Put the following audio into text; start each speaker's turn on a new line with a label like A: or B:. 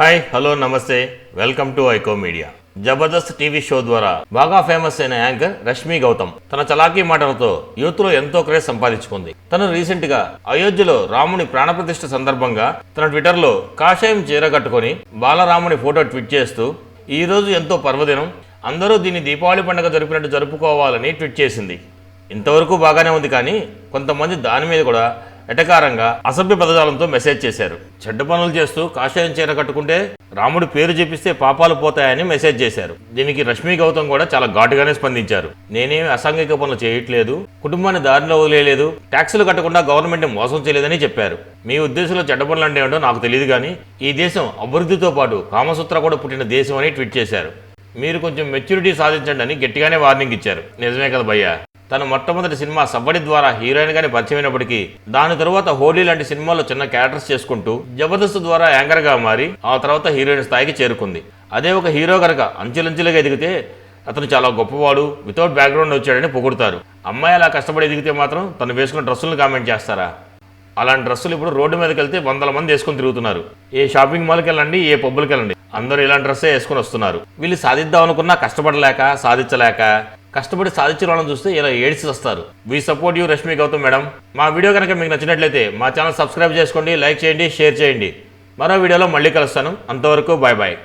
A: Hi hello నమస్తే welcome to iQOO media. Jabardasth TV show ద్వారా బాగా ఫేమస్ అయిన యాంకర్ రష్మి గౌతమ్ తన చలాకీ మాటలతో యూత్ లో ఎంతో క్రేజ్ సంపాదించుకుంది. తను రీసెంట్ గా అయోధ్యలో రాముని ప్రాణప్రతిష్ఠ సందర్భంగా తన ట్విట్టర్ లో కాషాయం చీర కట్టుకొని బాలరాముని ఫోటో ట్వీట్ చేస్తూ ఈ రోజు ఎంతో పర్వదినం, అందరూ దీన్ని దీపావళి పండుగ జరిపినట్టు జరుపుకోవాలని ట్వీట్ చేసింది. ఇంతవరకు బాగానే ఉంది, కానీ కొంతమంది దాని మీద కూడా ఎటకారంగా అసభ్య పదజాలంతో మెసేజ్ చేశారు. చెడ్డ పనులు చేస్తూ కాషాయం చీర కట్టుకుంటే రాముడి పేరు చెప్పిస్తే పాపాలు పోతాయని మెసేజ్ చేశారు. దీనికి రష్మి గౌతమ్ కూడా చాలా ఘాటుగానే స్పందించారు. నేనేమి అసాంఘిక పనులు చేయట్లేదు, కుటుంబాన్ని దారిలో వదిలేయలేదు, ట్యాక్సులు కట్టకుండా గవర్నమెంట్ మోసం చేయలేదని చెప్పారు. మీ ఉద్దేశంలో చెడ్డ పనులు అంటే ఏంటో నాకు తెలియదు, కానీ ఈ దేశం అభివృద్ధితో పాటు కామసూత్ర కూడా పుట్టిన దేశం అని ట్వీట్ చేశారు. మీరు కొంచెం మెచ్యూరిటీ సాధించండి అని గట్టిగానే వార్నింగ్ ఇచ్చారు. నిజమే కదా భయ్యా. తన మొట్టమొదటి సినిమా సవ్వడి ద్వారా హీరోయిన్ గానే పరిచయమైనప్పటికీ దాని తరువాత హోలీ లాంటి సినిమాల్లో చిన్న క్యారెక్టర్స్ చేసుకుంటూ జబర్దస్త్ ద్వారా యాంకర్ గా మారి ఆ తర్వాత హీరోయిన్ స్థాయికి చేరుకుంది. అదే ఒక హీరో కనుక అంచెలంచెలుగా ఎదిగితే అతను చాలా గొప్పవాడు, వితౌట్ బ్యాక్గ్రౌండ్ వచ్చాడని పొగుడుతారు. అమ్మాయి అలా కష్టపడి ఎదిగితే మాత్రం తను వేసుకున్న డ్రెస్సులను కామెంట్ చేస్తారా? అలాంటి డ్రెస్సులు ఇప్పుడు రోడ్డు మీదకి వెళ్తే వందల మంది వేసుకుని తిరుగుతున్నారు. ఏ షాపింగ్ మాల్కి వెళ్ళండి, ఏ పబ్బులకి వెళ్ళండి, అందరూ ఇలాంటి డ్రెస్సే వేసుకుని వస్తున్నారు. వీళ్ళు సాధిద్దాం అనుకున్నా కష్టపడలేక సాధించలేక కష్టపడి సాధించిన వాళ్ళని చూస్తే ఇలా ఏడ్చి వస్తారు. We support you Rashmi Gautam madam. మా వీడియో కనుక మీకు నచ్చినట్లయితే మా ఛానల్ సబ్స్క్రైబ్ చేసుకోండి, లైక్ చేయండి, షేర్ చేయండి. మరో వీడియోలో మళ్ళీ కలుస్తాను. అంతవరకు బాయ్ బాయ్.